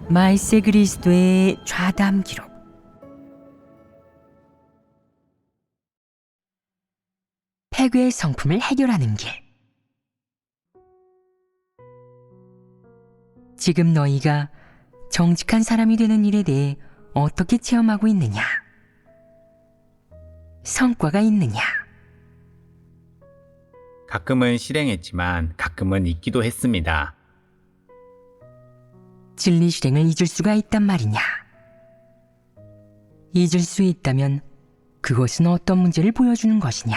말세 그리스도의 좌담 기록. 폐괴의 성품을 해결하는 길. 지금 너희가 정직한 사람이 되는 일에 대해 어떻게 체험하고 있느냐? 성과가 있느냐? 가끔은 실행했지만 가끔은 잊기도 했습니다. 진리 실행을 잊을 수가 있단 말이냐? 잊을 수 있다면 그것은 어떤 문제를 보여주는 것이냐?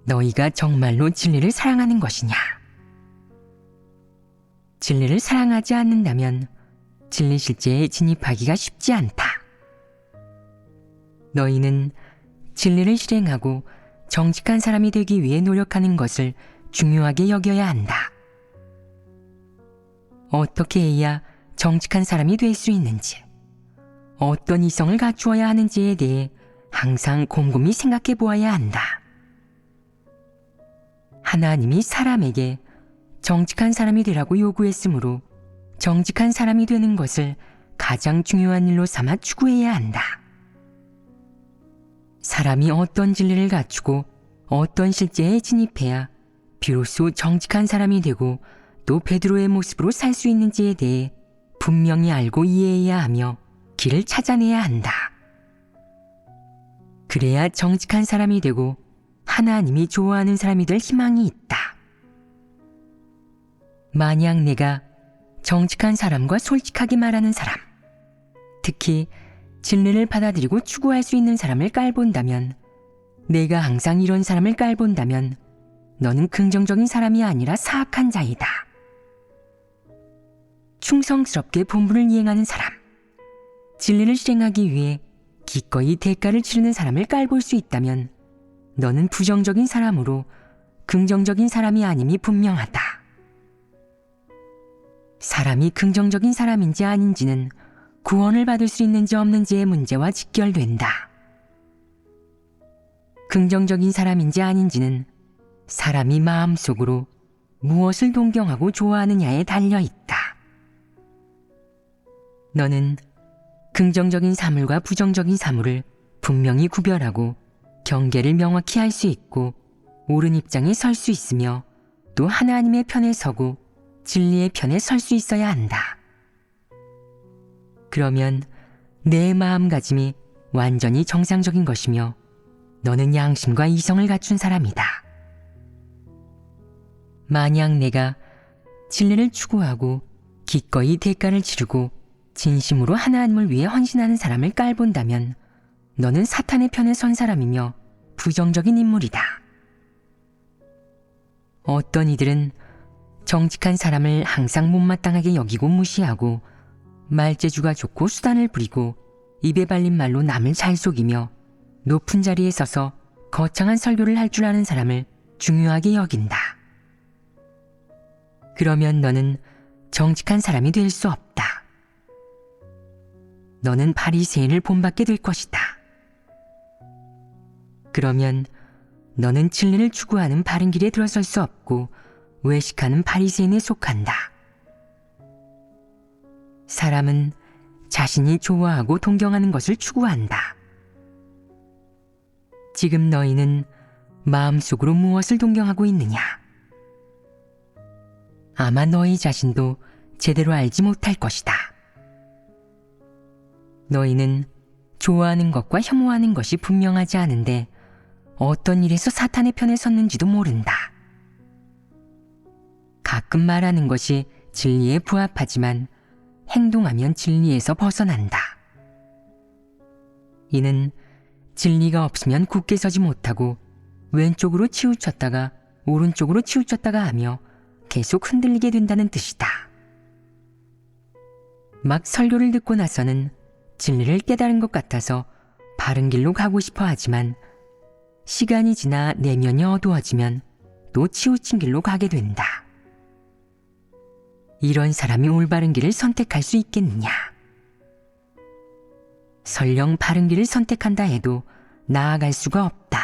너희가 정말로 진리를 사랑하는 것이냐? 진리를 사랑하지 않는다면 진리 실제에 진입하기가 쉽지 않다. 너희는 진리를 실행하고 정직한 사람이 되기 위해 노력하는 것을 중요하게 여겨야 한다. 어떻게 해야 정직한 사람이 될 수 있는지, 어떤 이성을 갖추어야 하는지에 대해 항상 곰곰이 생각해 보아야 한다. 하나님이 사람에게 정직한 사람이 되라고 요구했으므로 정직한 사람이 되는 것을 가장 중요한 일로 삼아 추구해야 한다. 사람이 어떤 진리를 갖추고 어떤 실제에 진입해야 비로소 정직한 사람이 되고 또 베드로의 모습으로 살 수 있는지에 대해 분명히 알고 이해해야 하며 길을 찾아내야 한다. 그래야 정직한 사람이 되고 하나님이 좋아하는 사람이 될 희망이 있다. 만약 내가 정직한 사람과 솔직하게 말하는 사람, 특히 진리를 받아들이고 추구할 수 있는 사람을 깔본다면, 내가 항상 이런 사람을 깔본다면 너는 긍정적인 사람이 아니라 사악한 자이다. 충성스럽게 본분을 이행하는 사람, 진리를 실행하기 위해 기꺼이 대가를 치르는 사람을 깔볼 수 있다면 너는 부정적인 사람으로 긍정적인 사람이 아님이 분명하다. 사람이 긍정적인 사람인지 아닌지는 구원을 받을 수 있는지 없는지의 문제와 직결된다. 긍정적인 사람인지 아닌지는 사람이 마음속으로 무엇을 동경하고 좋아하느냐에 달려있다. 너는 긍정적인 사물과 부정적인 사물을 분명히 구별하고 경계를 명확히 할 수 있고 옳은 입장에 설 수 있으며 또 하나님의 편에 서고 진리의 편에 설 수 있어야 한다. 그러면 내 마음가짐이 완전히 정상적인 것이며 너는 양심과 이성을 갖춘 사람이다. 만약 내가 진리를 추구하고 기꺼이 대가를 치르고 진심으로 하나님을 위해 헌신하는 사람을 깔본다면 너는 사탄의 편에 선 사람이며 부정적인 인물이다. 어떤 이들은 정직한 사람을 항상 못마땅하게 여기고 무시하고 말재주가 좋고 수단을 부리고 입에 발린 말로 남을 잘 속이며 높은 자리에 서서 거창한 설교를 할 줄 아는 사람을 중요하게 여긴다. 그러면 너는 정직한 사람이 될 수 없다. 너는 바리새인을 본받게 될 것이다. 그러면 너는 진리를 추구하는 바른 길에 들어설 수 없고 외식하는 바리새인에 속한다. 사람은 자신이 좋아하고 동경하는 것을 추구한다. 지금 너희는 마음속으로 무엇을 동경하고 있느냐? 아마 너희 자신도 제대로 알지 못할 것이다. 너희는 좋아하는 것과 혐오하는 것이 분명하지 않은데 어떤 일에서 사탄의 편에 섰는지도 모른다. 가끔 말하는 것이 진리에 부합하지만 행동하면 진리에서 벗어난다. 이는 진리가 없으면 굳게 서지 못하고 왼쪽으로 치우쳤다가 오른쪽으로 치우쳤다가 하며 계속 흔들리게 된다는 뜻이다. 막 설교를 듣고 나서는 진리를 깨달은 것 같아서 바른 길로 가고 싶어 하지만 시간이 지나 내면이 어두워지면 또 치우친 길로 가게 된다. 이런 사람이 올바른 길을 선택할 수 있겠느냐? 설령 바른 길을 선택한다 해도 나아갈 수가 없다.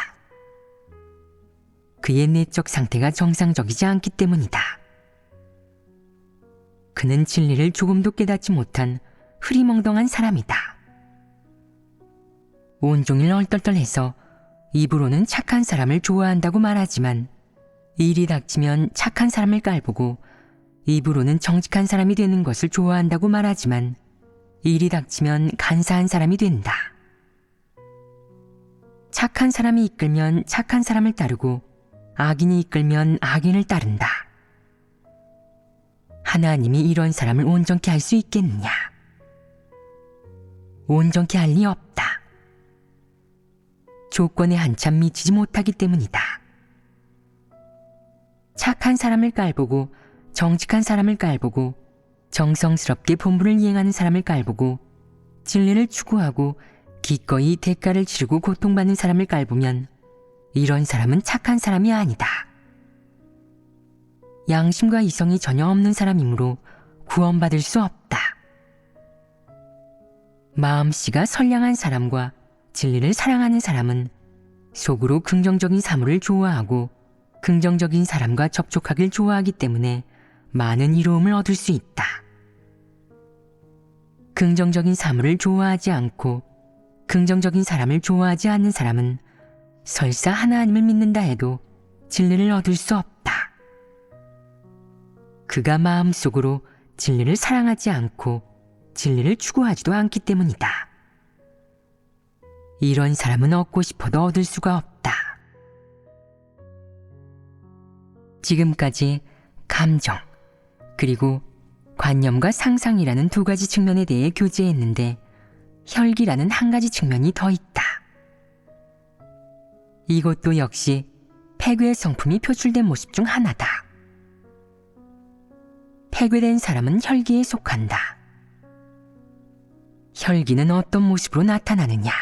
그의 내적 상태가 정상적이지 않기 때문이다. 그는 진리를 조금도 깨닫지 못한 흐리멍덩한 사람이다. 온종일 얼떨떨해서 입으로는 착한 사람을 좋아한다고 말하지만 일이 닥치면 착한 사람을 깔보고 입으로는 정직한 사람이 되는 것을 좋아한다고 말하지만 일이 닥치면 간사한 사람이 된다. 착한 사람이 이끌면 착한 사람을 따르고 악인이 이끌면 악인을 따른다. 하나님이 이런 사람을 온전케 할 수 있겠느냐? 온전케 할 리 없다. 조건에 한참 미치지 못하기 때문이다. 착한 사람을 깔보고 정직한 사람을 깔보고 정성스럽게 본분을 이행하는 사람을 깔보고 진리를 추구하고 기꺼이 대가를 치르고 고통받는 사람을 깔보면 이런 사람은 착한 사람이 아니다. 양심과 이성이 전혀 없는 사람이므로 구원받을 수 없다. 마음씨가 선량한 사람과 진리를 사랑하는 사람은 속으로 긍정적인 사물을 좋아하고 긍정적인 사람과 접촉하길 좋아하기 때문에 많은 이로움을 얻을 수 있다. 긍정적인 사물을 좋아하지 않고 긍정적인 사람을 좋아하지 않는 사람은 설사 하나님을 믿는다 해도 진리를 얻을 수 없다. 그가 마음속으로 진리를 사랑하지 않고 진리를 추구하지도 않기 때문이다. 이런 사람은 얻고 싶어도 얻을 수가 없다. 지금까지 감정, 그리고 관념과 상상이라는 두 가지 측면에 대해 교제했는데 혈기라는 한 가지 측면이 더 있다. 이것도 역시 폐괴의 성품이 표출된 모습 중 하나다. 폐괴된 사람은 혈기에 속한다. 혈기는 어떤 모습으로 나타나느냐?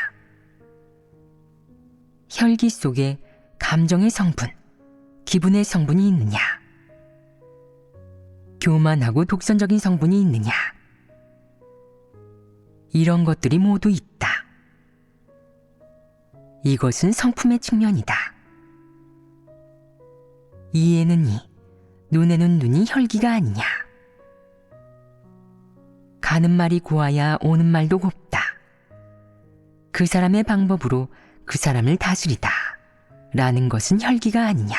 혈기 속에 감정의 성분, 기분의 성분이 있느냐? 교만하고 독선적인 성분이 있느냐? 이런 것들이 모두 있다. 이것은 성품의 측면이다. 이에는 이, 눈에는 눈이 혈기가 아니냐? 가는 말이 고와야 오는 말도 곱다. 그 사람의 방법으로 그 사람을 다스리다 라는 것은 혈기가 아니냐?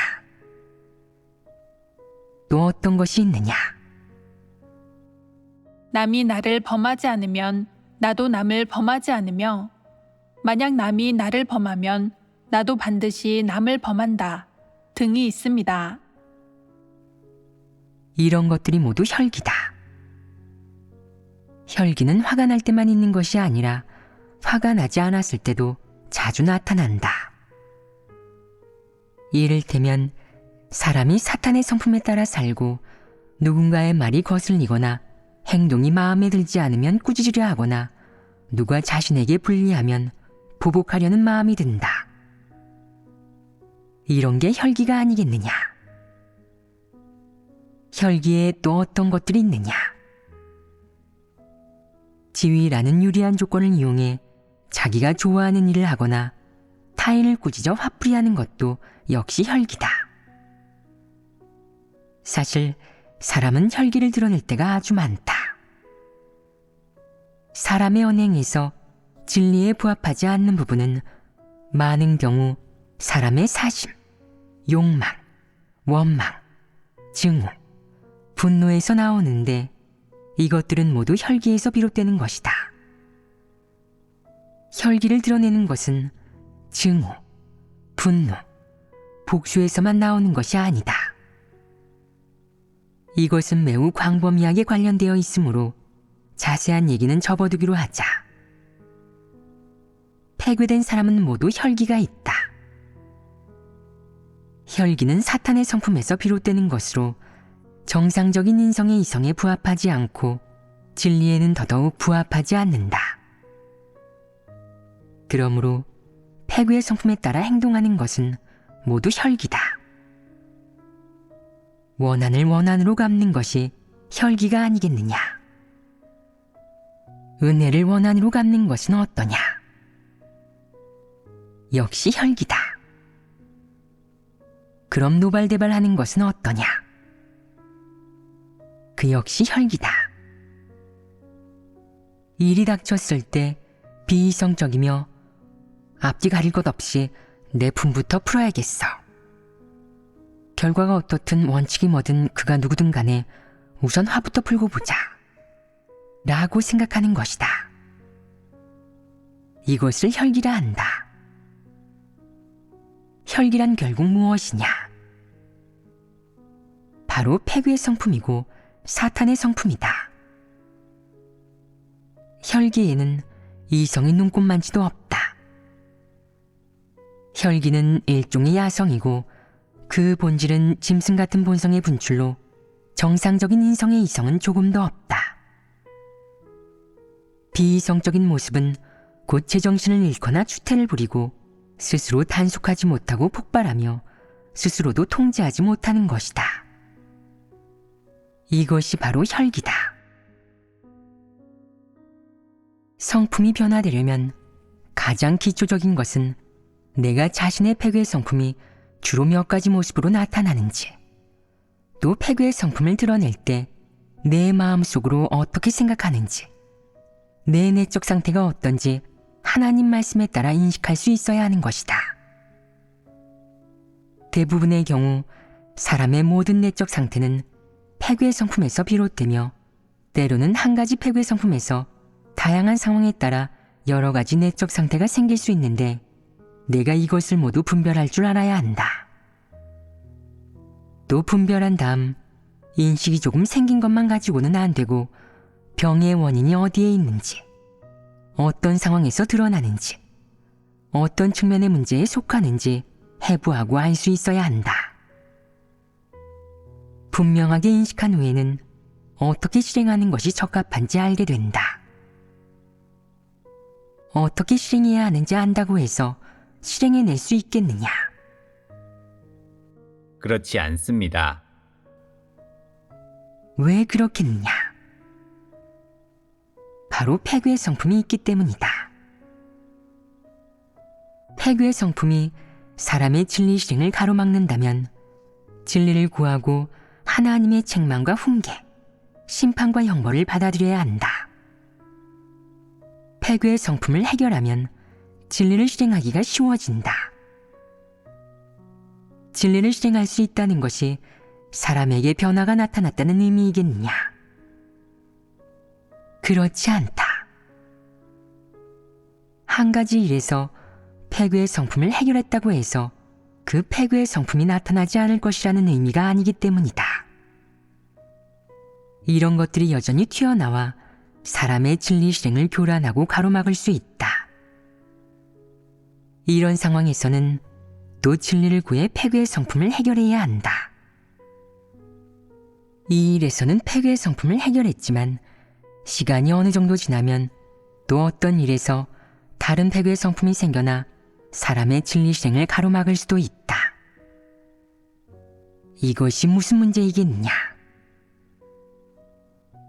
또 어떤 것이 있느냐? 남이 나를 범하지 않으면 나도 남을 범하지 않으며 만약 남이 나를 범하면 나도 반드시 남을 범한다 등이 있습니다. 이런 것들이 모두 혈기다. 혈기는 화가 날 때만 있는 것이 아니라 화가 나지 않았을 때도 자주 나타난다. 이를테면 사람이 사탄의 성품에 따라 살고 누군가의 말이 거슬리거나 행동이 마음에 들지 않으면 꾸짖으려 하거나 누가 자신에게 불리하면 보복하려는 마음이 든다. 이런 게 혈기가 아니겠느냐? 혈기에 또 어떤 것들이 있느냐? 지위라는 유리한 조건을 이용해 자기가 좋아하는 일을 하거나 타인을 꾸짖어 화풀이하는 것도 역시 혈기다. 사실 사람은 혈기를 드러낼 때가 아주 많다. 사람의 언행에서 진리에 부합하지 않는 부분은 많은 경우 사람의 사심, 욕망, 원망, 증오, 분노에서 나오는데 이것들은 모두 혈기에서 비롯되는 것이다. 혈기를 드러내는 것은 증오, 분노, 복수에서만 나오는 것이 아니다. 이것은 매우 광범위하게 관련되어 있으므로 자세한 얘기는 접어두기로 하자. 폐괴된 사람은 모두 혈기가 있다. 혈기는 사탄의 성품에서 비롯되는 것으로 정상적인 인성의 이성에 부합하지 않고 진리에는 더더욱 부합하지 않는다. 그러므로 폐괴의 성품에 따라 행동하는 것은 모두 혈기다. 원한을 원한으로 갚는 것이 혈기가 아니겠느냐? 은혜를 원한으로 갚는 것은 어떠냐? 역시 혈기다. 그럼 노발대발하는 것은 어떠냐? 그 역시 혈기다. 일이 닥쳤을 때 비이성적이며 앞뒤 가릴 것 없이 내 품부터 풀어야겠어. 결과가 어떻든 원칙이 뭐든 그가 누구든 간에 우선 화부터 풀고 보자 라고 생각하는 것이다. 이것을 혈기라 한다. 혈기란 결국 무엇이냐? 바로 패괴의 성품이고 사탄의 성품이다. 혈기에는 이성의 눈꼽만치도 없다. 혈기는 일종의 야성이고 그 본질은 짐승 같은 본성의 분출로 정상적인 인성의 이성은 조금도 없다. 비이성적인 모습은 곧 제정신을 잃거나 추태를 부리고 스스로 단속하지 못하고 폭발하며 스스로도 통제하지 못하는 것이다. 이것이 바로 혈기다. 성품이 변화되려면 가장 기초적인 것은 내가 자신의 패괴의 성품이 주로 몇 가지 모습으로 나타나는지, 또 패괴의 성품을 드러낼 때 내 마음속으로 어떻게 생각하는지, 내 내적 상태가 어떤지 하나님 말씀에 따라 인식할 수 있어야 하는 것이다. 대부분의 경우 사람의 모든 내적 상태는 패괴의 성품에서 비롯되며 때로는 한 가지 패괴의 성품에서 다양한 상황에 따라 여러 가지 내적 상태가 생길 수 있는데 내가 이것을 모두 분별할 줄 알아야 한다. 또 분별한 다음 인식이 조금 생긴 것만 가지고는 안 되고 병의 원인이 어디에 있는지, 어떤 상황에서 드러나는지, 어떤 측면의 문제에 속하는지 해부하고 알 수 있어야 한다. 분명하게 인식한 후에는 어떻게 실행하는 것이 적합한지 알게 된다. 어떻게 실행해야 하는지 안다고 해서 실행해낼 수 있겠느냐? 그렇지 않습니다. 왜 그렇겠느냐? 바로 패괴의 성품이 있기 때문이다. 패괴의 성품이 사람의 진리 실행을 가로막는다면 진리를 구하고 하나님의 책망과 훈계, 심판과 형벌을 받아들여야 한다. 패괴의 성품을 해결하면 진리를 실행하기가 쉬워진다. 진리를 실행할 수 있다는 것이 사람에게 변화가 나타났다는 의미이겠느냐? 그렇지 않다. 한 가지 일에서 패괴의 성품을 해결했다고 해서 그 패괴의 성품이 나타나지 않을 것이라는 의미가 아니기 때문이다. 이런 것들이 여전히 튀어나와 사람의 진리 실행을 교란하고 가로막을 수 있다. 이런 상황에서는 또 진리를 구해 패괴의 성품을 해결해야 한다. 이 일에서는 패괴의 성품을 해결했지만 시간이 어느 정도 지나면 또 어떤 일에서 다른 패괴의 성품이 생겨나 사람의 진리 실행을 가로막을 수도 있다. 이것이 무슨 문제이겠느냐?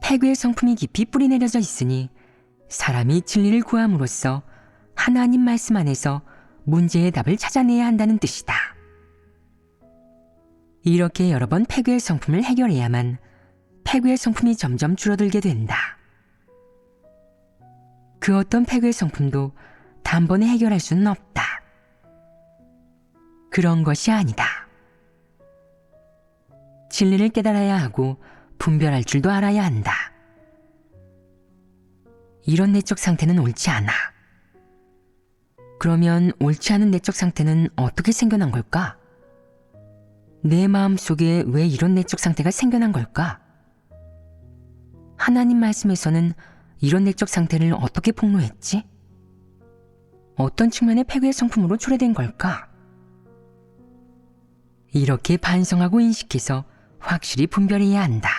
패괴의 성품이 깊이 뿌리내려져 있으니 사람이 진리를 구함으로써 하나님 말씀 안에서 문제의 답을 찾아내야 한다는 뜻이다. 이렇게 여러 번 패괴의 성품을 해결해야만 패괴의 성품이 점점 줄어들게 된다. 그 어떤 패괴의 성품도 단번에 해결할 수는 없다. 그런 것이 아니다. 진리를 깨달아야 하고 분별할 줄도 알아야 한다. 이런 내적 상태는 옳지 않아. 그러면 옳지 않은 내적 상태는 어떻게 생겨난 걸까? 내 마음 속에 왜 이런 내적 상태가 생겨난 걸까? 하나님 말씀에서는 이런 내적 상태를 어떻게 폭로했지? 어떤 측면의 패괴의 성품으로 초래된 걸까? 이렇게 반성하고 인식해서 확실히 분별해야 한다.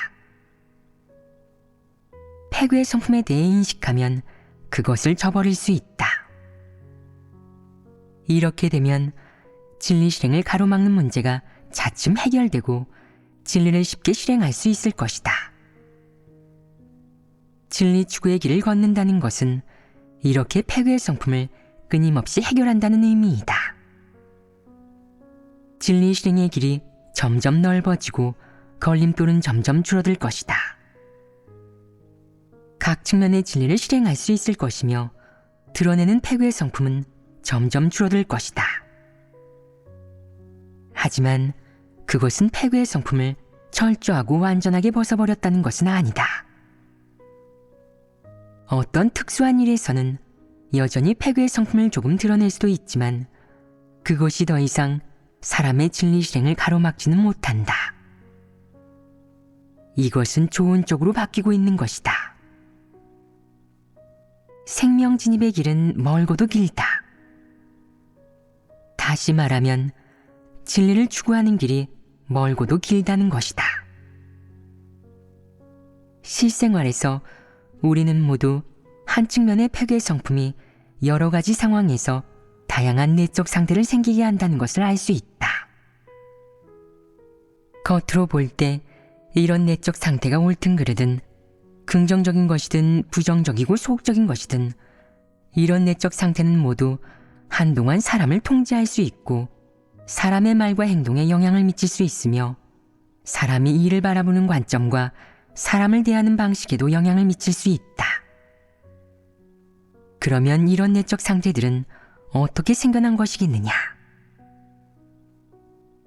패괴의 성품에 대해 인식하면 그것을 저버릴 수 있다. 이렇게 되면 진리 실행을 가로막는 문제가 차츰 해결되고 진리를 쉽게 실행할 수 있을 것이다. 진리 추구의 길을 걷는다는 것은 이렇게 패괴의 성품을 끊임없이 해결한다는 의미이다. 진리 실행의 길이 점점 넓어지고 걸림돌은 점점 줄어들 것이다. 각 측면의 진리를 실행할 수 있을 것이며 드러내는 패괴의 성품은 점점 줄어들 것이다. 하지만 그것은 패괴의 성품을 철저하고 완전하게 벗어버렸다는 것은 아니다. 어떤 특수한 일에서는 여전히 패괴의 성품을 조금 드러낼 수도 있지만 그것이 더 이상 사람의 진리 실행을 가로막지는 못한다. 이것은 좋은 쪽으로 바뀌고 있는 것이다. 생명 진입의 길은 멀고도 길다. 다시 말하면 진리를 추구하는 길이 멀고도 길다는 것이다. 실생활에서 우리는 모두 한 측면의 패괴의 성품이 여러 가지 상황에서 다양한 내적 상태를 생기게 한다는 것을 알 수 있다. 겉으로 볼 때 이런 내적 상태가 옳든 그르든 긍정적인 것이든 부정적이고 소극적인 것이든 이런 내적 상태는 모두 한동안 사람을 통제할 수 있고 사람의 말과 행동에 영향을 미칠 수 있으며 사람이 이를 바라보는 관점과 사람을 대하는 방식에도 영향을 미칠 수 있다. 그러면 이런 내적 상태들은 어떻게 생겨난 것이겠느냐?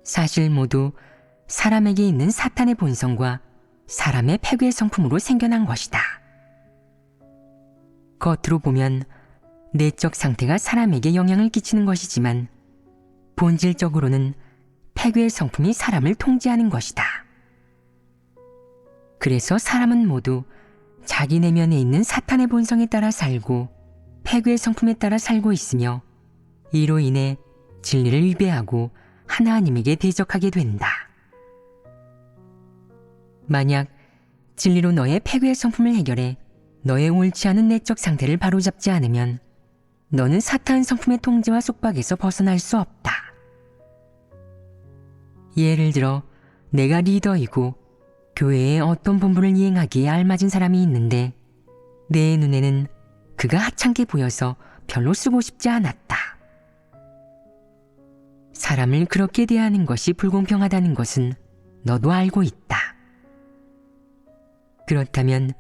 사실 모두 사람에게 있는 사탄의 본성과 사람의 패괴의 성품으로 생겨난 것이다. 겉으로 보면 내적 상태가 사람에게 영향을 끼치는 것이지만 본질적으로는 패괴의 성품이 사람을 통제하는 것이다. 그래서 사람은 모두 자기 내면에 있는 사탄의 본성에 따라 살고 패괴의 성품에 따라 살고 있으며 이로 인해 진리를 위배하고 하나님에게 대적하게 된다. 만약 진리로 너의 패괴의 성품을 해결해 너의 옳지 않은 내적 상태를 바로잡지 않으면 너는 사탄 성품의 통제와 속박에서 벗어날 수 없다. 예를 들어 내가 리더이고 교회에 어떤 본분을 이행하기에 알맞은 사람이 있는데 내 눈에는 그가 하찮게 보여서 별로 쓰고 싶지 않았다. 사람을 그렇게 대하는 것이 불공평하다는 것은 너도 알고 있다. 그렇다면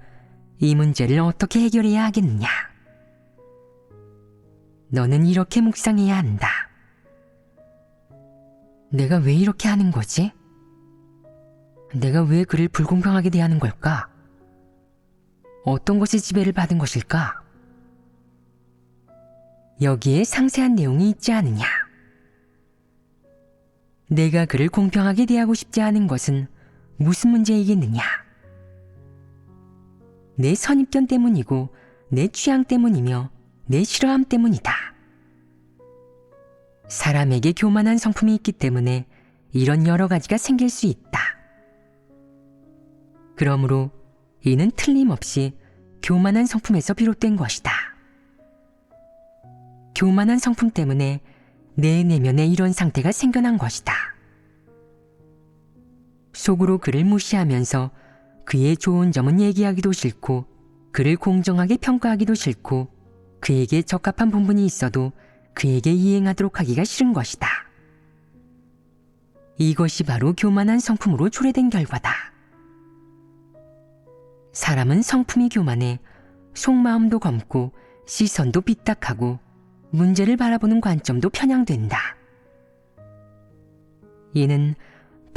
이 문제를 어떻게 해결해야 하겠느냐? 너는 이렇게 묵상해야 한다. 내가 왜 이렇게 하는 거지? 내가 왜 그를 불공평하게 대하는 걸까? 어떤 것의 지배를 받은 것일까? 여기에 상세한 내용이 있지 않느냐? 내가 그를 공평하게 대하고 싶지 않은 것은 무슨 문제이겠느냐? 내 선입견 때문이고 내 취향 때문이며 내 싫어함 때문이다. 사람에게 교만한 성품이 있기 때문에 이런 여러 가지가 생길 수 있다. 그러므로 이는 틀림없이 교만한 성품에서 비롯된 것이다. 교만한 성품 때문에 내 내면에 이런 상태가 생겨난 것이다. 속으로 그를 무시하면서 그의 좋은 점은 얘기하기도 싫고 그를 공정하게 평가하기도 싫고 그에게 적합한 본분이 있어도 그에게 이행하도록 하기가 싫은 것이다. 이것이 바로 교만한 성품으로 초래된 결과다. 사람은 성품이 교만해 속마음도 검고 시선도 삐딱하고 문제를 바라보는 관점도 편향된다. 이는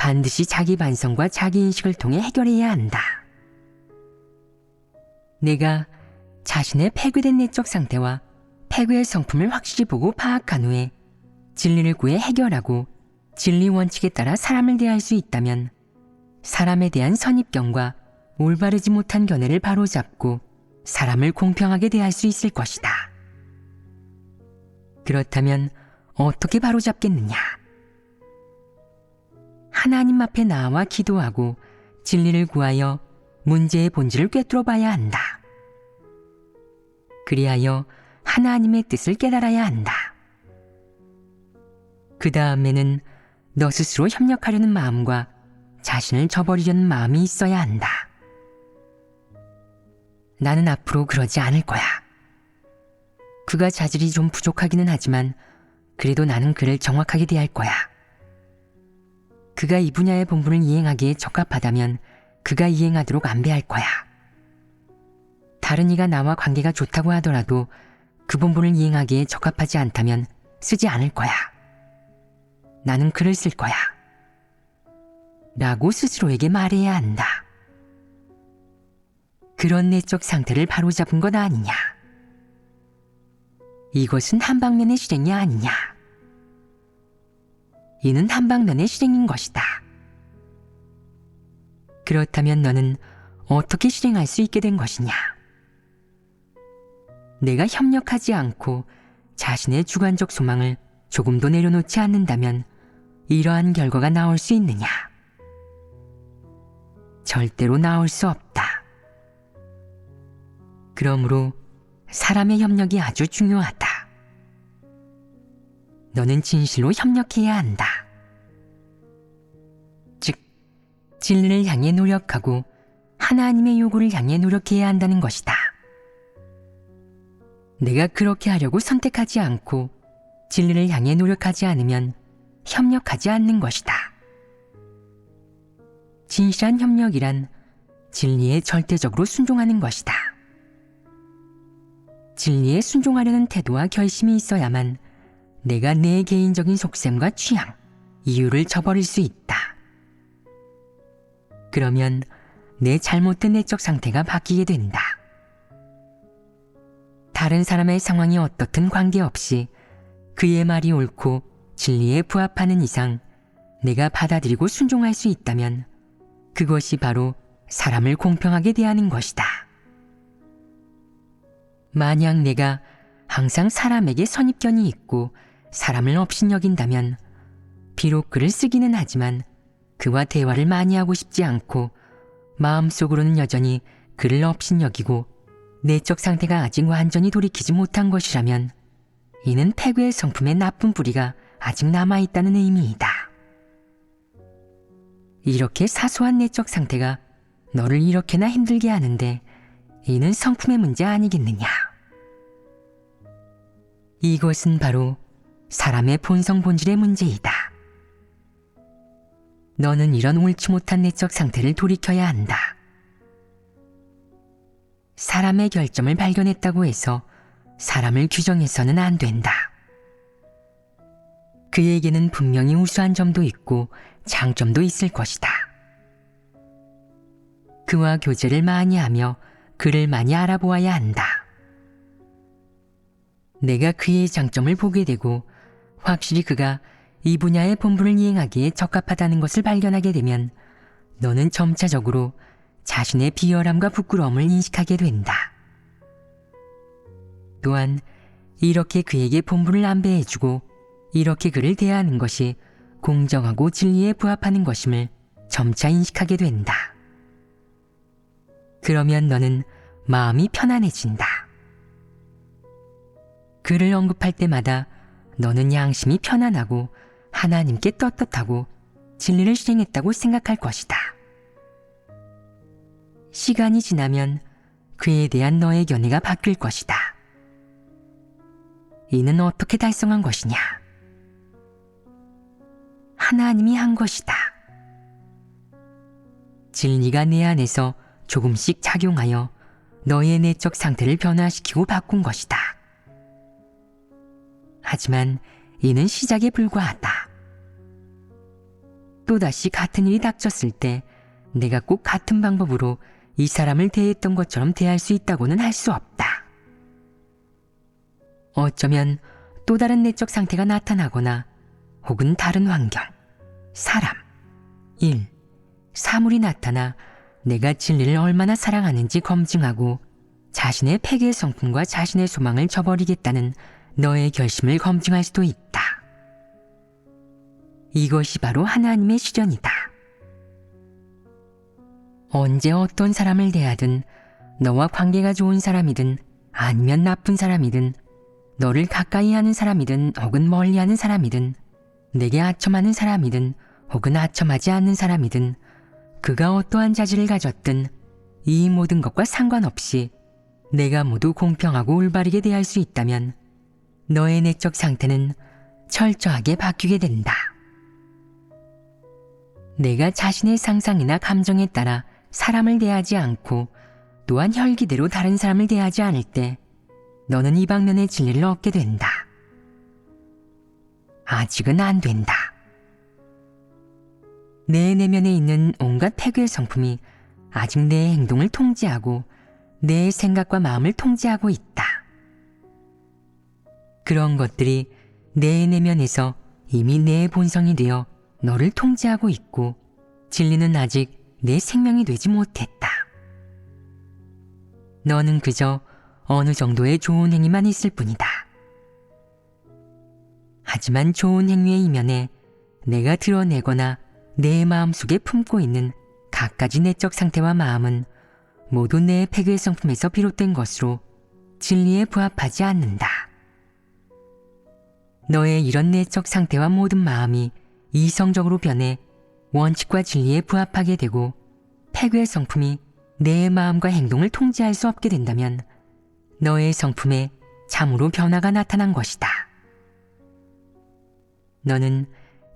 반드시 자기 반성과 자기 인식을 통해 해결해야 한다. 내가 자신의 폐괴된 내적 상태와 패괴의 성품을 확실히 보고 파악한 후에 진리를 구해 해결하고 진리 원칙에 따라 사람을 대할 수 있다면 사람에 대한 선입견과 올바르지 못한 견해를 바로잡고 사람을 공평하게 대할 수 있을 것이다. 그렇다면 어떻게 바로잡겠느냐? 하나님 앞에 나와 기도하고 진리를 구하여 문제의 본질을 꿰뚫어 봐야 한다. 그리하여 하나님의 뜻을 깨달아야 한다. 그 다음에는 너 스스로 협력하려는 마음과 자신을 저버리려는 마음이 있어야 한다. 나는 앞으로 그러지 않을 거야. 그가 자질이 좀 부족하기는 하지만 그래도 나는 그를 정확하게 대할 거야. 그가 이 분야의 본분을 이행하기에 적합하다면 그가 이행하도록 안배할 거야. 다른 이가 나와 관계가 좋다고 하더라도 그 본분을 이행하기에 적합하지 않다면 쓰지 않을 거야. 나는 글을 쓸 거야. 라고 스스로에게 말해야 한다. 그런 내적 상태를 바로잡은 것 아니냐. 이것은 한방면의 실행이 아니냐. 이는 한방면의 실행인 것이다. 그렇다면 너는 어떻게 실행할 수 있게 된 것이냐? 내가 협력하지 않고 자신의 주관적 소망을 조금도 내려놓지 않는다면 이러한 결과가 나올 수 있느냐? 절대로 나올 수 없다. 그러므로 사람의 협력이 아주 중요하다. 너는 진실로 협력해야 한다. 즉, 진리를 향해 노력하고 하나님의 요구를 향해 노력해야 한다는 것이다. 내가 그렇게 하려고 선택하지 않고 진리를 향해 노력하지 않으면 협력하지 않는 것이다. 진실한 협력이란 진리에 절대적으로 순종하는 것이다. 진리에 순종하려는 태도와 결심이 있어야만 내가 내 개인적인 속셈과 취향, 이유를 저버릴 수 있다. 그러면 내 잘못된 내적 상태가 바뀌게 된다. 다른 사람의 상황이 어떻든 관계없이 그의 말이 옳고 진리에 부합하는 이상 내가 받아들이고 순종할 수 있다면 그것이 바로 사람을 공평하게 대하는 것이다. 만약 내가 항상 사람에게 선입견이 있고 사람을 업신여긴다면 비록 글을 쓰기는 하지만 그와 대화를 많이 하고 싶지 않고 마음속으로는 여전히 그를 업신여기고 내적 상태가 아직 완전히 돌이키지 못한 것이라면 이는 패괴의 성품의 나쁜 뿌리가 아직 남아있다는 의미이다. 이렇게 사소한 내적 상태가 너를 이렇게나 힘들게 하는데 이는 성품의 문제 아니겠느냐. 이것은 바로 사람의 본성 본질의 문제이다. 너는 이런 옳지 못한 내적 상태를 돌이켜야 한다. 사람의 결점을 발견했다고 해서 사람을 규정해서는 안 된다. 그에게는 분명히 우수한 점도 있고 장점도 있을 것이다. 그와 교제를 많이 하며 그를 많이 알아보아야 한다. 내가 그의 장점을 보게 되고 확실히 그가 이 분야의 본분을 이행하기에 적합하다는 것을 발견하게 되면 너는 점차적으로 자신의 비열함과 부끄러움을 인식하게 된다. 또한 이렇게 그에게 본분을 안배해주고 이렇게 그를 대하는 것이 공정하고 진리에 부합하는 것임을 점차 인식하게 된다. 그러면 너는 마음이 편안해진다. 그를 언급할 때마다 너는 양심이 편안하고 하나님께 떳떳하고 진리를 실행했다고 생각할 것이다. 시간이 지나면 그에 대한 너의 견해가 바뀔 것이다. 이는 어떻게 달성한 것이냐? 하나님이 한 것이다. 진리가 내 안에서 조금씩 작용하여 너의 내적 상태를 변화시키고 바꾼 것이다. 하지만 이는 시작에 불과하다. 또다시 같은 일이 닥쳤을 때 내가 꼭 같은 방법으로 이 사람을 대했던 것처럼 대할 수 있다고는 할 수 없다. 어쩌면 또 다른 내적 상태가 나타나거나 혹은 다른 환경, 사람, 일, 사물이 나타나 내가 진리를 얼마나 사랑하는지 검증하고 자신의 패괴의 성품과 자신의 소망을 저버리겠다는 너의 결심을 검증할 수도 있다. 이것이 바로 하나님의 시련이다. 언제 어떤 사람을 대하든 너와 관계가 좋은 사람이든 아니면 나쁜 사람이든 너를 가까이 하는 사람이든 혹은 멀리 하는 사람이든 내게 아첨하는 사람이든 혹은 아첨하지 않는 사람이든 그가 어떠한 자질을 가졌든 이 모든 것과 상관없이 내가 모두 공평하고 올바르게 대할 수 있다면 너의 내적 상태는 철저하게 바뀌게 된다. 내가 자신의 상상이나 감정에 따라 사람을 대하지 않고 또한 혈기대로 다른 사람을 대하지 않을 때 너는 이 방면의 진리를 얻게 된다. 아직은 안 된다. 내 내면에 있는 온갖 폐괴의 성품이 아직 내 행동을 통제하고 내 생각과 마음을 통제하고 있다. 그런 것들이 내 내면에서 이미 내 본성이 되어 너를 통제하고 있고 진리는 아직 내 생명이 되지 못했다. 너는 그저 어느 정도의 좋은 행위만 있을 뿐이다. 하지만 좋은 행위의 이면에 내가 드러내거나 내 마음속에 품고 있는 갖가지 내적 상태와 마음은 모두 내 폐괴 성품에서 비롯된 것으로 진리에 부합하지 않는다. 너의 이런 내적 상태와 모든 마음이 이성적으로 변해 원칙과 진리에 부합하게 되고 폐괴 성품이 내 마음과 행동을 통제할 수 없게 된다면 너의 성품에 참으로 변화가 나타난 것이다. 너는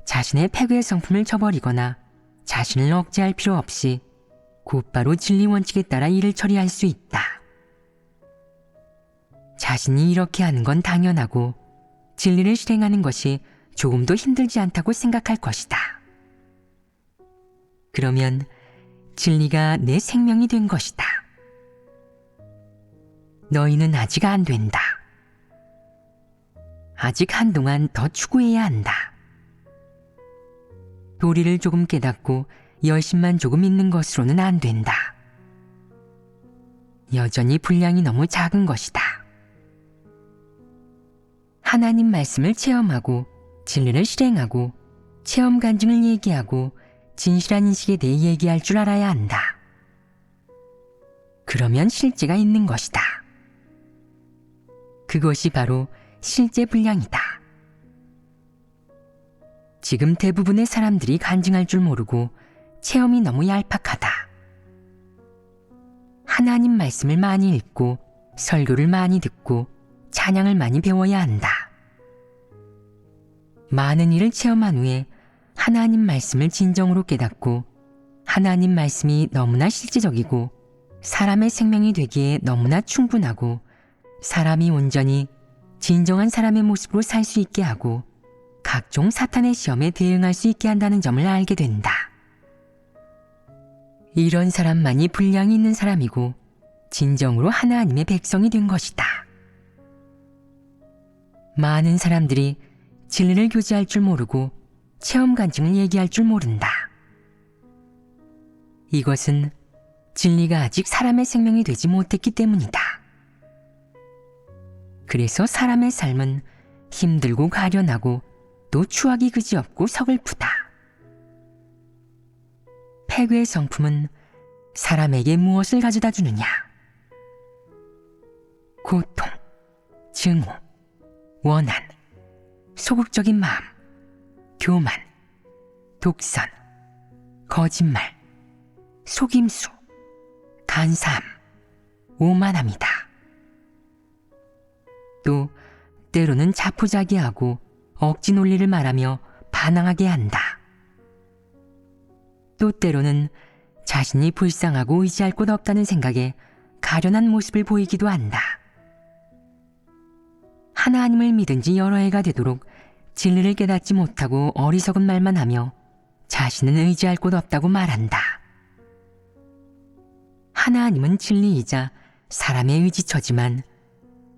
자신의 폐괴 성품을 저버리거나 자신을 억제할 필요 없이 곧바로 진리 원칙에 따라 일을 처리할 수 있다. 자신이 이렇게 하는 건 당연하고 진리를 실행하는 것이 조금도 힘들지 않다고 생각할 것이다. 그러면 진리가 내 생명이 된 것이다. 너희는 아직 안 된다. 아직 한동안 더 추구해야 한다. 도리를 조금 깨닫고 열심만 조금 있는 것으로는 안 된다. 여전히 분량이 너무 작은 것이다. 하나님 말씀을 체험하고 진리를 실행하고 체험 간증을 얘기하고 진실한 인식에 대해 얘기할 줄 알아야 한다. 그러면 실제가 있는 것이다. 그것이 바로 실제 분량이다. 지금 대부분의 사람들이 간증할 줄 모르고 체험이 너무 얄팍하다. 하나님 말씀을 많이 읽고 설교를 많이 듣고 찬양을 많이 배워야 한다. 많은 일을 체험한 후에 하나님 말씀을 진정으로 깨닫고 하나님 말씀이 너무나 실제적이고 사람의 생명이 되기에 너무나 충분하고 사람이 온전히 진정한 사람의 모습으로 살 수 있게 하고 각종 사탄의 시험에 대응할 수 있게 한다는 점을 알게 된다. 이런 사람만이 분량이 있는 사람이고 진정으로 하나님의 백성이 된 것이다. 많은 사람들이 진리를 교제할 줄 모르고 체험 간증을 얘기할 줄 모른다. 이것은 진리가 아직 사람의 생명이 되지 못했기 때문이다. 그래서 사람의 삶은 힘들고 가련하고 또 추하기 그지없고 서글프다. 폐괴의 성품은 사람에게 무엇을 가져다 주느냐? 고통, 증오, 원한, 소극적인 마음, 교만, 독선, 거짓말, 속임수, 간사함, 오만함이다. 또 때로는 자포자기하고 억지 논리를 말하며 반항하게 한다. 또 때로는 자신이 불쌍하고 의지할 곳 없다는 생각에 가련한 모습을 보이기도 한다. 하나님을 믿은 지 여러 해가 되도록 진리를 깨닫지 못하고 어리석은 말만 하며 자신은 의지할 곳 없다고 말한다. 하나님은 진리이자 사람의 의지처지만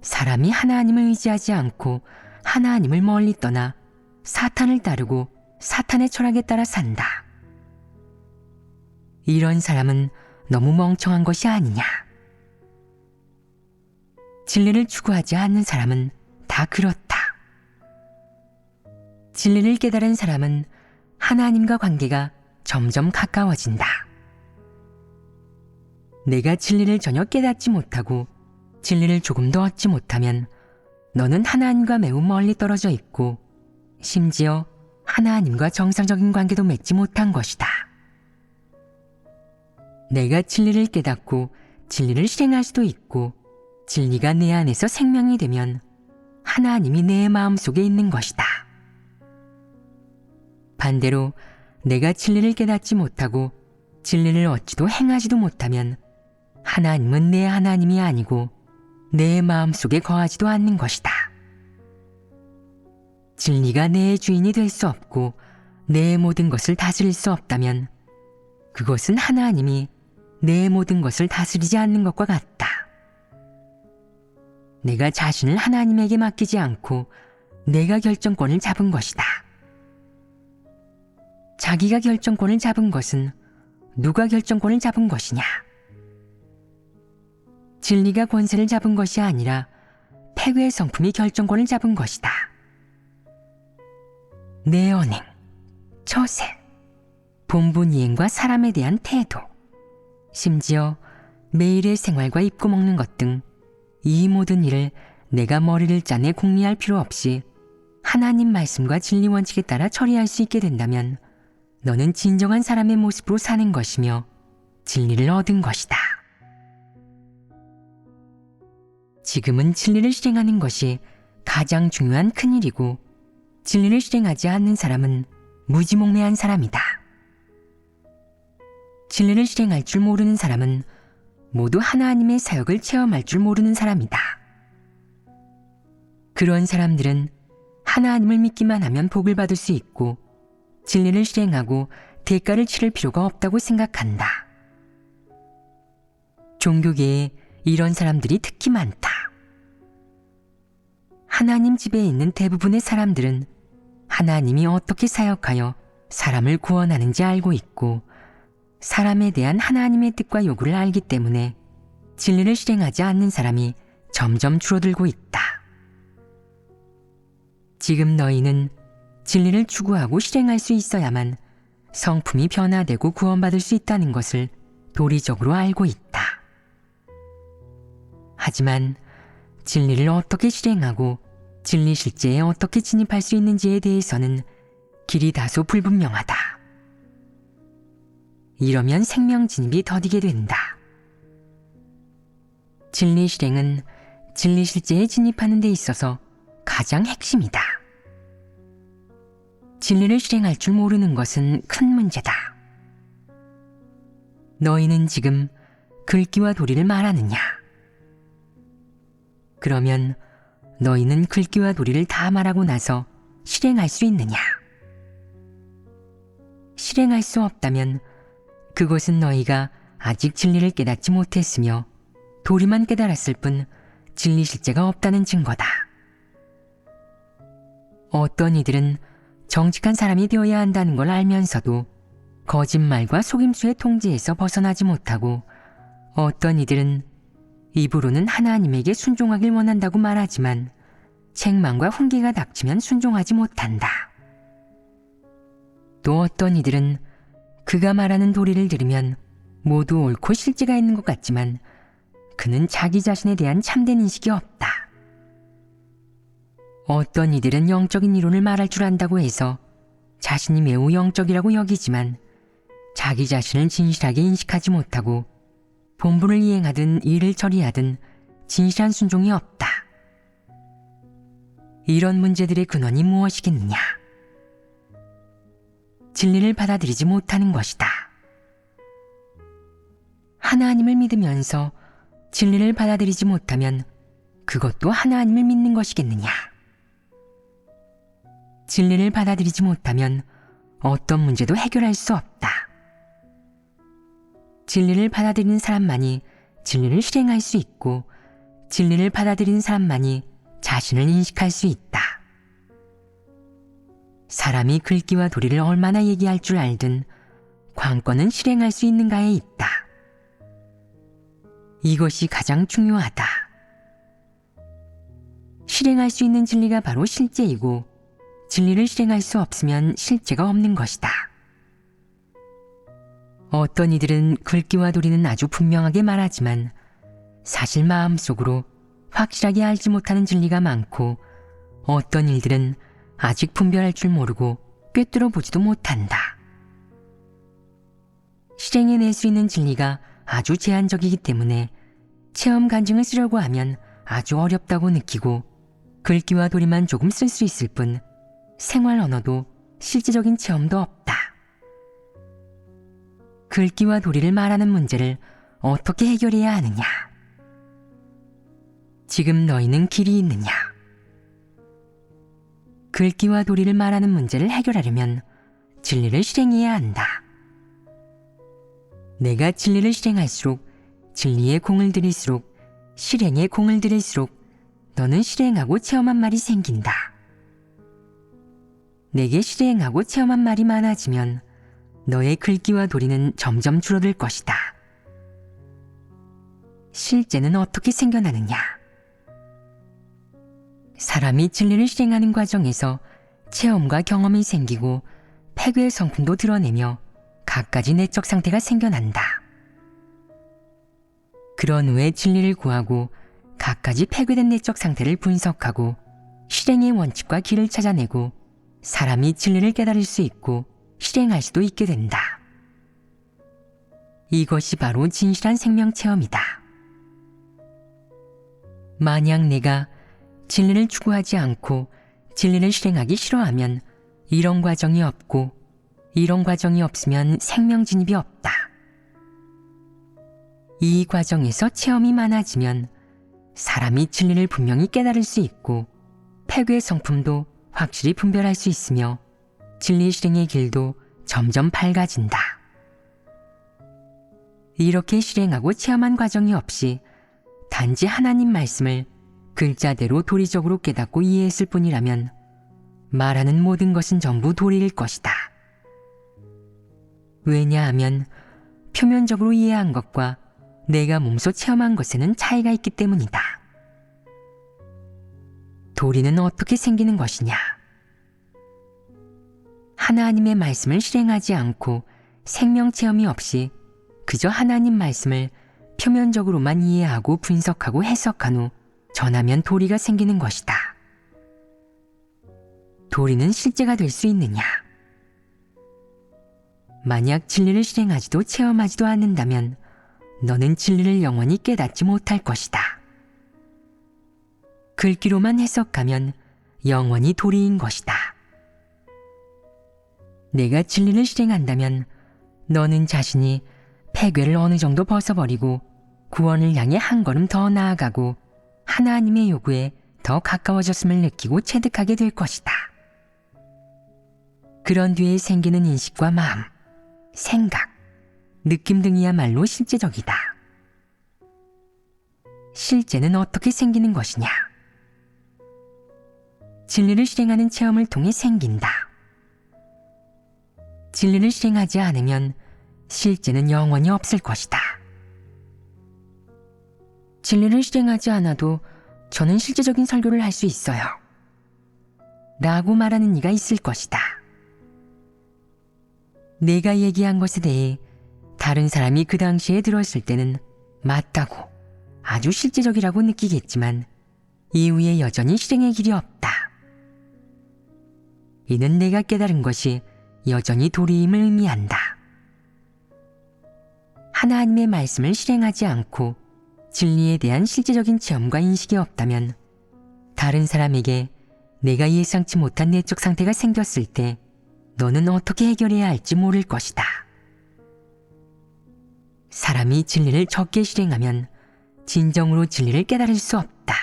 사람이 하나님을 의지하지 않고 하나님을 멀리 떠나 사탄을 따르고 사탄의 철학에 따라 산다. 이런 사람은 너무 멍청한 것이 아니냐. 진리를 추구하지 않는 사람은 다 그렇다. 진리를 깨달은 사람은 하나님과 관계가 점점 가까워진다. 내가 진리를 전혀 깨닫지 못하고 진리를 조금 더 얻지 못하면 너는 하나님과 매우 멀리 떨어져 있고 심지어 하나님과 정상적인 관계도 맺지 못한 것이다. 내가 진리를 깨닫고 진리를 실행할 수도 있고 진리가 내 안에서 생명이 되면 하나님이 내 마음속에 있는 것이다. 반대로 내가 진리를 깨닫지 못하고 진리를 얻지도 행하지도 못하면 하나님은 내 하나님이 아니고 내 마음속에 거하지도 않는 것이다. 진리가 내 주인이 될 수 없고 내 모든 것을 다스릴 수 없다면 그것은 하나님이 내 모든 것을 다스리지 않는 것과 같다. 내가 자신을 하나님에게 맡기지 않고 내가 결정권을 잡은 것이다. 자기가 결정권을 잡은 것은 누가 결정권을 잡은 것이냐? 진리가 권세를 잡은 것이 아니라 패괴의 성품이 결정권을 잡은 것이다. 내 언행, 처세, 본분 이행과 사람에 대한 태도, 심지어 매일의 생활과 입고 먹는 것 등 이 모든 일을 내가 머리를 짜내 궁리할 필요 없이 하나님 말씀과 진리 원칙에 따라 처리할 수 있게 된다면 너는 진정한 사람의 모습으로 사는 것이며 진리를 얻은 것이다. 지금은 진리를 실행하는 것이 가장 중요한 큰일이고 진리를 실행하지 않는 사람은 무지몽매한 사람이다. 진리를 실행할 줄 모르는 사람은 모두 하나님의 사역을 체험할 줄 모르는 사람이다. 그런 사람들은 하나님을 믿기만 하면 복을 받을 수 있고 진리를 실행하고 대가를 치를 필요가 없다고 생각한다. 종교계에 이런 사람들이 특히 많다. 하나님 집에 있는 대부분의 사람들은 하나님이 어떻게 사역하여 사람을 구원하는지 알고 있고 사람에 대한 하나님의 뜻과 요구를 알기 때문에 진리를 실행하지 않는 사람이 점점 줄어들고 있다. 지금 너희는 진리를 추구하고 실행할 수 있어야만 성품이 변화되고 구원받을 수 있다는 것을 도리적으로 알고 있다. 하지만 진리를 어떻게 실행하고 진리 실제에 어떻게 진입할 수 있는지에 대해서는 길이 다소 불분명하다. 이러면 생명 진입이 더디게 된다. 진리 실행은 진리 실제에 진입하는 데 있어서 가장 핵심이다. 진리를 실행할 줄 모르는 것은 큰 문제다. 너희는 지금 글귀와 도리를 말하느냐? 그러면 너희는 글귀와 도리를 다 말하고 나서 실행할 수 있느냐? 실행할 수 없다면 그것은 너희가 아직 진리를 깨닫지 못했으며 도리만 깨달았을 뿐 진리 실제가 없다는 증거다. 어떤 이들은 정직한 사람이 되어야 한다는 걸 알면서도 거짓말과 속임수의 통제에서 벗어나지 못하고 어떤 이들은 입으로는 하나님에게 순종하길 원한다고 말하지만 책망과 훈계가 닥치면 순종하지 못한다. 또 어떤 이들은 그가 말하는 도리를 들으면 모두 옳고 실제가 있는 것 같지만 그는 자기 자신에 대한 참된 인식이 없다. 어떤 이들은 영적인 이론을 말할 줄 안다고 해서 자신이 매우 영적이라고 여기지만 자기 자신을 진실하게 인식하지 못하고 본분을 이행하든 일을 처리하든 진실한 순종이 없다. 이런 문제들의 근원이 무엇이겠느냐? 진리를 받아들이지 못하는 것이다. 하나님을 믿으면서 진리를 받아들이지 못하면 그것도 하나님을 믿는 것이겠느냐? 진리를 받아들이지 못하면 어떤 문제도 해결할 수 없다. 진리를 받아들이는 사람만이 진리를 실행할 수 있고 진리를 받아들이는 사람만이 자신을 인식할 수 있다. 사람이 글귀와 도리를 얼마나 얘기할 줄 알든 관건은 실행할 수 있는가에 있다. 이것이 가장 중요하다. 실행할 수 있는 진리가 바로 실제이고 진리를 실행할 수 없으면 실제가 없는 것이다. 어떤 이들은 글귀와 도리는 아주 분명하게 말하지만 사실 마음속으로 확실하게 알지 못하는 진리가 많고 어떤 일들은 아직 분별할 줄 모르고 꿰뚫어 보지도 못한다. 실행해낼 수 있는 진리가 아주 제한적이기 때문에 체험 간증을 쓰려고 하면 아주 어렵다고 느끼고 글귀와 도리만 조금 쓸 수 있을 뿐 생활 언어도 실제적인 체험도 없다. 글귀와 도리를 말하는 문제를 어떻게 해결해야 하느냐? 지금 너희는 길이 있느냐? 글귀와 도리를 말하는 문제를 해결하려면 진리를 실행해야 한다. 내가 진리를 실행할수록, 진리에 공을 들일수록, 실행에 공을 들일수록 너는 실행하고 체험한 말이 생긴다. 내게 실행하고 체험한 말이 많아지면 너의 글귀와 도리는 점점 줄어들 것이다. 실제는 어떻게 생겨나느냐? 사람이 진리를 실행하는 과정에서 체험과 경험이 생기고 폐괴의 성품도 드러내며 갖가지 내적 상태가 생겨난다. 그런 후에 진리를 구하고 갖가지 폐괴된 내적 상태를 분석하고 실행의 원칙과 길을 찾아내고 사람이 진리를 깨달을 수 있고 실행할 수도 있게 된다. 이것이 바로 진실한 생명체험이다. 만약 내가 진리를 추구하지 않고 진리를 실행하기 싫어하면 이런 과정이 없고 이런 과정이 없으면 생명 진입이 없다. 이 과정에서 체험이 많아지면 사람이 진리를 분명히 깨달을 수 있고 폐괴의 성품도 확실히 분별할 수 있으며 진리 실행의 길도 점점 밝아진다. 이렇게 실행하고 체험한 과정이 없이 단지 하나님 말씀을 글자대로 도리적으로 깨닫고 이해했을 뿐이라면 말하는 모든 것은 전부 도리일 것이다. 왜냐하면 표면적으로 이해한 것과 내가 몸소 체험한 것에는 차이가 있기 때문이다. 도리는 어떻게 생기는 것이냐? 하나님의 말씀을 실행하지 않고 생명체험이 없이 그저 하나님 말씀을 표면적으로만 이해하고 분석하고 해석한 후 전하면 도리가 생기는 것이다. 도리는 실제가 될 수 있느냐? 만약 진리를 실행하지도 체험하지도 않는다면 너는 진리를 영원히 깨닫지 못할 것이다. 글귀로만 해석하면 영원히 도리인 것이다. 내가 진리를 실행한다면 너는 자신이 폐괴를 어느 정도 벗어버리고 구원을 향해 한 걸음 더 나아가고 하나님의 요구에 더 가까워졌음을 느끼고 체득하게 될 것이다. 그런 뒤에 생기는 인식과 마음, 생각, 느낌 등이야말로 실제적이다. 실제는 어떻게 생기는 것이냐? 진리를 실행하는 체험을 통해 생긴다. 진리를 실행하지 않으면 실제는 영원히 없을 것이다. 진리를 실행하지 않아도 저는 실제적인 설교를 할 수 있어요. 라고 말하는 이가 있을 것이다. 내가 얘기한 것에 대해 다른 사람이 그 당시에 들었을 때는 맞다고 아주 실제적이라고 느끼겠지만 이후에 여전히 실행의 길이 없다. 이는 내가 깨달은 것이 여전히 도리임을 의미한다. 하나님의 말씀을 실행하지 않고 진리에 대한 실제적인 체험과 인식이 없다면 다른 사람에게 내가 예상치 못한 내적 상태가 생겼을 때 너는 어떻게 해결해야 할지 모를 것이다. 사람이 진리를 적게 실행하면 진정으로 진리를 깨달을 수 없다.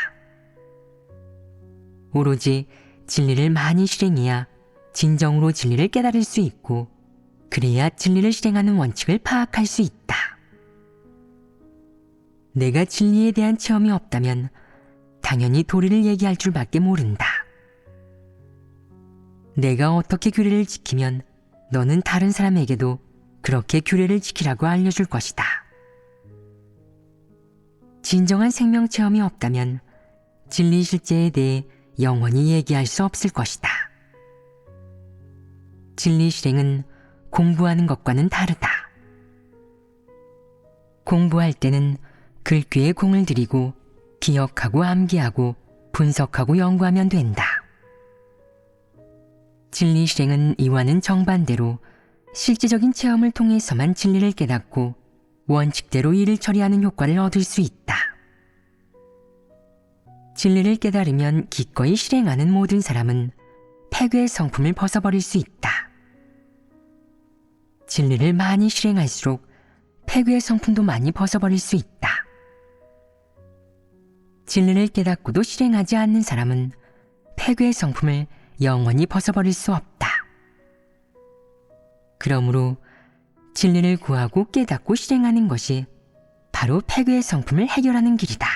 오로지 진리를 많이 실행해야 진정으로 진리를 깨달을 수 있고 그래야 진리를 실행하는 원칙을 파악할 수 있다. 내가 진리에 대한 체험이 없다면 당연히 도리를 얘기할 줄밖에 모른다. 내가 어떻게 규례를 지키면 너는 다른 사람에게도 그렇게 규례를 지키라고 알려줄 것이다. 진정한 생명 체험이 없다면 진리 실제에 대해 영원히 얘기할 수 없을 것이다. 진리 실행은 공부하는 것과는 다르다. 공부할 때는 글귀에 공을 들이고 기억하고 암기하고 분석하고 연구하면 된다. 진리 실행은 이와는 정반대로 실제적인 체험을 통해서만 진리를 깨닫고 원칙대로 일을 처리하는 효과를 얻을 수 있다. 진리를 깨달으면 기꺼이 실행하는 모든 사람은 폐괴의 성품을 벗어버릴 수 있다. 진리를 많이 실행할수록 폐괴의 성품도 많이 벗어버릴 수 있다. 진리를 깨닫고도 실행하지 않는 사람은 폐괴의 성품을 영원히 벗어버릴 수 없다. 그러므로 진리를 구하고 깨닫고 실행하는 것이 바로 폐괴의 성품을 해결하는 길이다.